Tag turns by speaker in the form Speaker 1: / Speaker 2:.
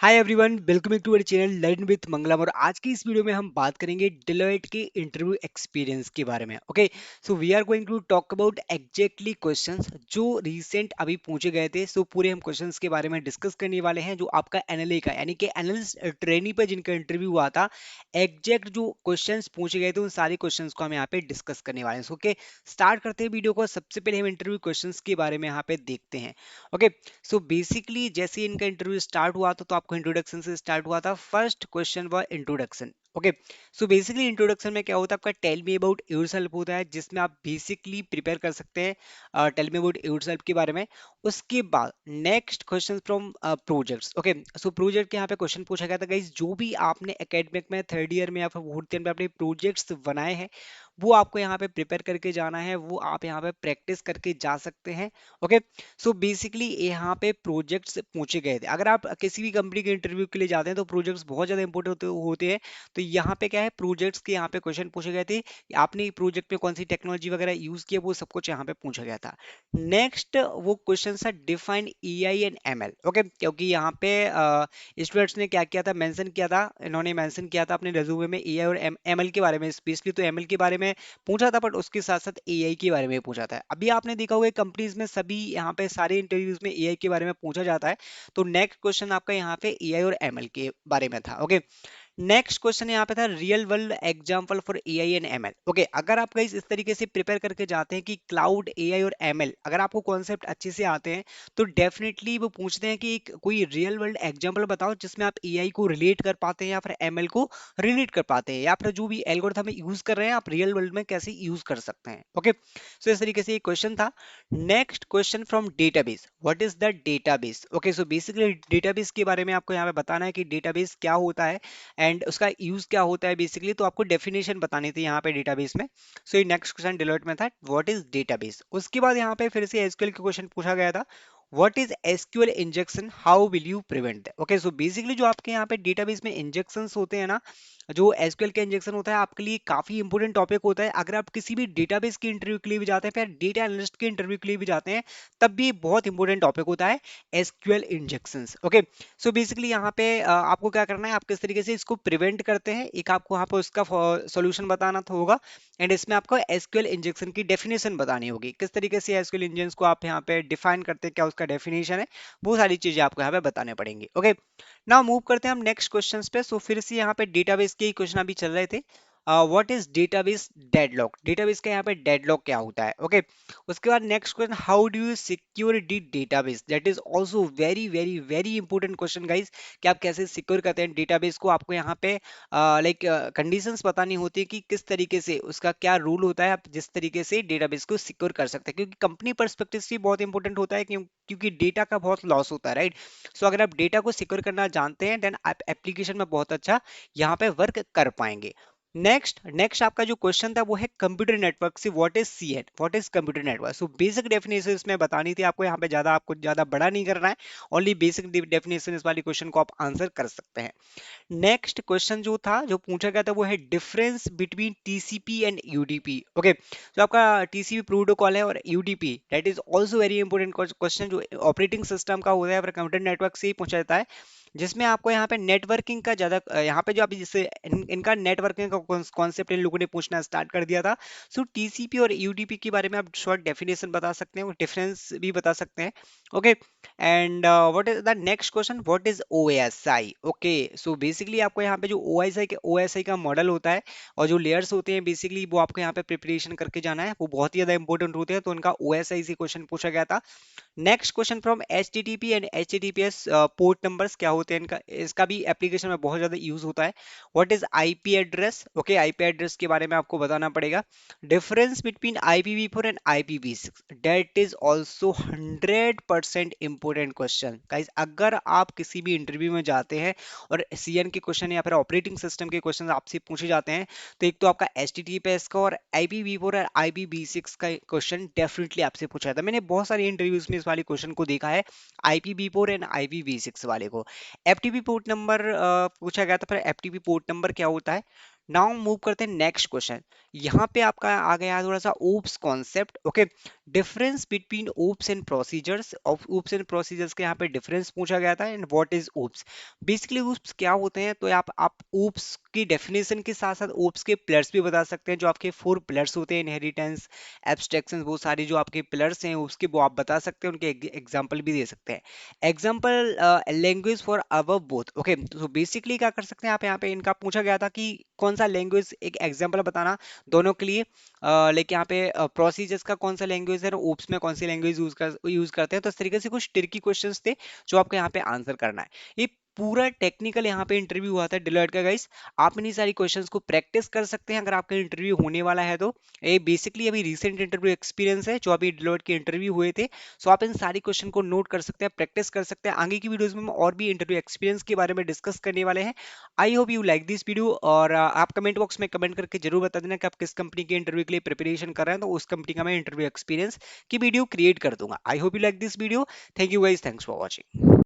Speaker 1: Hi everyone, welcome to our channel learn with Mangalam. और आज की इस वीडियो में हम बात करेंगे डिलॉयट के इंटरव्यू एक्सपीरियंस के बारे में। Okay, so we are going to talk about exactly questions जो रिसेंट अभी पूछे गए थे। सो पूरे हम क्वेश्चंस के बारे में डिस्कस करने वाले हैं जो आपका एनएलए का यानी कि एनालिस्ट ट्रेनी पर जिनका इंटरव्यू हुआ था। एग्जैक्ट जो क्वेश्चंस पूछे गए थे उन सारे क्वेश्चंस को हम यहाँ पे डिस्कस करने वाले हैं। ओके, स्टार्ट करते हैं वीडियो को। सबसे पहले हम इंटरव्यू क्वेश्चंस के बारे में यहाँ पे देखते हैं। ओके, सो बेसिकली जैसे इनका इंटरव्यू स्टार्ट हुआ तो आपको इंट्रोडक्शन से स्टार्ट हुआ था। फर्स्ट क्वेश्चन हुआ introduction. Okay, so basically introduction में क्या होता है, आपका टेल मी अबाउट योरसेल्फ होता है, जिसमें आप बेसिकली प्रिपेयर कर सकते हैं टेल मी अबाउट योरसेल्फ के बारे में। उसके बाद next question from projects. Okay, so project के यहाँ पे क्वेश्चन पूछा गया था गाइस, जो भी आपने एकेडमिक में थर्ड ईयर में या फिर फोर्थ ईयर में अपने प्रोजेक्ट्स बनाए हैं वो आपको यहाँ पे प्रिपेयर करके जाना है, वो आप यहाँ पे प्रैक्टिस करके जा सकते हैं। ओके, सो बेसिकली यहाँ पे प्रोजेक्ट्स पूछे गए थे। अगर आप किसी भी कंपनी के इंटरव्यू के लिए जाते हैं तो प्रोजेक्ट्स बहुत ज्यादा इंपॉर्टेंट होते हैं। तो यहाँ पे क्या है, प्रोजेक्ट्स के यहाँ पे क्वेश्चन पूछे गए थे। आपने प्रोजेक्ट में कौन सी टेक्नोलॉजी वगैरह यूज किया वो सब कुछ यहाँ पे पूछा गया था। नेक्स्ट वो क्वेश्चन था define AI and ML. Okay, क्योंकि यहाँ पे स्टूडेंट्स ने क्या किया था, मेंशन किया था, इन्होंने मेंशन किया था अपने रिज्यूमे में एआई और एमएल के बारे में। स्पेशली तो एमएल के बारे में पूछा था, बट उसके साथ साथ एआई के बारे में पूछा था। अभी आपने देखा होगा कंपनीज में सभी यहाँ पे सारे इंटरव्यूज में एआई के बारे में पूछा जाता है। तो नेक्स्ट क्वेश्चन आपका यहाँ पे एआई और एमएल के बारे में था। ओके, नेक्स्ट क्वेश्चन यहाँ पे था real world example for AI and ML. Okay, अगर आप गाइस इस तरीके से प्रिपेयर करके जाते हैं कि क्लाउड एआई और एमएल अगर आपको कॉन्सेप्ट अच्छे से आते हैं तो डेफिनेटली वो पूछते हैं कि एक कोई रियल वर्ल्ड एग्जांपल बताओ जिसमें आप एआई को रिलेट कर पाते हैं या फिर एमएल को रिलेट कर पाते हैं, या फिर जो भी एल्गोरिथम यूज कर रहे हैं आप रियल वर्ल्ड में कैसे यूज कर सकते हैं। ओके, सो इस तरीके से ये क्वेश्चन था। Next question from database, what is the database. Okay, so basically database के बारे में आपको यहाँ पे बताना है कि डेटाबेस क्या होता है एंड उसका यूज क्या होता है बेसिकली। तो आपको डेफिनेशन बतानी थी यहाँ पे डेटाबेस में। सो ये नेक्स्ट क्वेश्चन डिलीट में था, व्हाट इज डेटाबेस। उसके बाद यहाँ पे फिर से एसक्यूएल का क्वेश्चन पूछा गया था, what is SQL injection, how will you prevent that. Okay, so basically जो आपके यहाँ पे डेटाबेस में इंजेक्शंस होते हैं ना, जो एसक्यूएल का इंजेक्शन होता है आपके लिए काफी इंपॉर्टेंट टॉपिक होता है। अगर आप किसी भी डेटाबेस के इंटरव्यू के लिए भी जाते हैं, फिर डेटा एनालिस्ट के इंटरव्यू के लिए भी जाते हैं, तब भी बहुत इंपॉर्टेंट टॉपिक होता है SQL injections. Okay, so basically यहाँ पे आपको क्या करना है, आप किस तरीके से इसको प्रिवेंट करते हैं, एक आपको यहाँ पे उसका सॉल्यूशन बताना तो होगा। एंड इसमें आपको एसक्यूएल इंजेक्शन की डेफिनेशन बतानी होगी, किस तरीके से एसक्यूएल इंजन को आप यहाँ पे डिफाइन करते हैं, क्या उसका डेफिनेशन है, वो सारी चीजें आपको यहाँ पे बताने पड़ेंगी। ओके, नाउ मूव करते हैं हम नेक्स्ट क्वेश्चंस पे। सो फिर से यहाँ पे डेटाबेस के क्वेश्चन अभी चल रहे थे। What is database deadlock, database का यहाँ पे डेडलॉक क्या होता है। ओके, उसके बाद next question, how do you secure the database, that is also very very very important question guys, कि आप कैसे सिक्योर करते हैं डेटाबेस को। आपको यहाँ पे लाइक कंडीशंस बतानी होती है कि किस तरीके से उसका क्या रूल होता है, आप जिस तरीके से डेटाबेस को सिक्योर कर सकते हैं, क्योंकि कंपनी परस्पेक्टिव से बहुत इंपॉर्टेंट होता है, क्योंकि डेटा का बहुत लॉस होता है, राइट। सो अगर आप डेटा को सिक्योर करना जानते हैं देन आप एप्लीकेशन में बहुत अच्छा यहाँ पे वर्क कर पाएंगे। नेक्स्ट नेक्स्ट आपका जो क्वेश्चन था वो है कंप्यूटर नेटवर्क से, what is CN, what is computer network. So basic definition इसमें बतानी थी आपको, यहाँ पे ज्यादा आपको ज्यादा बड़ा नहीं करना है, ओनली बेसिक डेफिनेशन इस वाली क्वेश्चन को आप आंसर कर सकते हैं। नेक्स्ट क्वेश्चन जो था जो पूछा गया था वो है difference between TCP and UDP. Okay, जो आपका टीसीपी प्रोटोकॉल है और UDP, that is also very important question, जो ऑपरेटिंग सिस्टम का होता है और कंप्यूटर नेटवर्क से ही पूछा जाता है, जिसमें आपको यहाँ पे नेटवर्किंग का ज्यादा यहाँ पे जो अभी जिससे इनका नेटवर्किंग का कॉन्सेप्ट इन लोगों ने पूछना स्टार्ट कर दिया था। सो टीसीपी और यूडीपी के बारे में आप शॉर्ट डेफिनेशन बता सकते हैं, वो डिफरेंस भी बता सकते हैं। Okay, and what is the next question, what is OSI. Okay, so basically आपको यहाँ पे जो ओएसआई का मॉडल होता है और जो लेयर्स होते हैं बेसिकली वो आपको यहाँ पे प्रिपरेशन करके जाना है, वो बहुत ही ज्यादा इंपॉर्टेंट होते हैं, तो उनका ओएसआई से क्वेश्चन पूछा गया था। Next question from HTTP and HTTPS port numbers क्या होते हैं इनका, इसका भी एप्लीकेशन में बहुत ज्यादा यूज होता है। What is IP address. Okay, IP address के बारे में आपको बताना पड़ेगा। Difference between IPv4 and IPv6, that is also 100% important question guys. अगर आप किसी भी इंटरव्यू में जाते हैं और सीएन के क्वेश्चन या फिर ऑपरेटिंग सिस्टम के क्वेश्चन आपसे पूछे जाते हैं, तो एक तो आपका HTTPS का और IPv4 और IPv6 का क्वेश्चन डेफिनेटली आपसे पूछा जाता है। मैंने बहुत सारे इंटरव्यूज में इस वाले क्वेश्चन को देखा है, IPv4 एंड IPv6 वाले को। FTP पोर्ट नंबर पूछा गया था, फिर FTP पोर्ट नंबर क्या होता है। नाउ मूव करते हैं नेक्स्ट क्वेश्चन। यहाँ पे आपका आ गया थोड़ा सा OOPS concept. Okay, difference between OOPS and procedures. OOPS and procedures के यहाँ पे डिफरेंस पूछा गया था and what is OOPS. Basically OOPS क्या होते हैं, तो आप ओप्स की डेफिनेशन के साथ साथ ओप्स के पिलर्स भी बता सकते हैं। जो आपके 4 पिलर्स होते हैं, इनहेरिटेंस, एब्स्ट्रैक्शन, वो सारी जो आपके पिलर्स हैं ओप्स के, वो आप बता सकते हैं, उनके एग्जाम्पल भी दे सकते हैं। Example language for above both. Okay, तो बेसिकली क्या कर सकते हैं आप, यहाँ पे इनका पूछा गया था कि कौन सा लैंग्वेज, एक एग्जाम्पल बताना दोनों के लिए। लेकिन यहाँ पे प्रोसीजर्स का कौन सा लैंग्वेज है और ओप्स में कौन सी लैंग्वेज यूज करते हैं। तो इस तरीके से कुछ ट्रिकी क्वेश्चंस थे जो आपको यहाँ पे आंसर करना है। ये पूरा टेक्निकल यहाँ पे इंटरव्यू हुआ था डिलॉयट का गाइस। आप इन्हीं सारी क्वेश्चंस को प्रैक्टिस कर सकते हैं अगर आपका इंटरव्यू होने वाला है तो। ये बेसिकली अभी रिसेंट इंटरव्यू एक्सपीरियंस है जो अभी डिलॉयट के इंटरव्यू हुए थे। सो आप इन सारी क्वेश्चन को नोट कर सकते हैं, प्रैक्टिस कर सकते हैं। आगे की वीडियोस में हम और भी इंटरव्यू एक्सपीरियंस के बारे में डिस्कस करने वाले हैं। I hope you like this video. और आप कमेंट बॉक्स में कमेंट करके जरूर बता देना कि आप किस कंपनी के इंटरव्यू के लिए प्रिपरेशन कर रहे हैं, तो उस कंपनी का मैं इंटरव्यू एक्सपीरियंस की वीडियो क्रिएट कर दूंगा। I hope you like this video. Thank you guys, thanks for watching.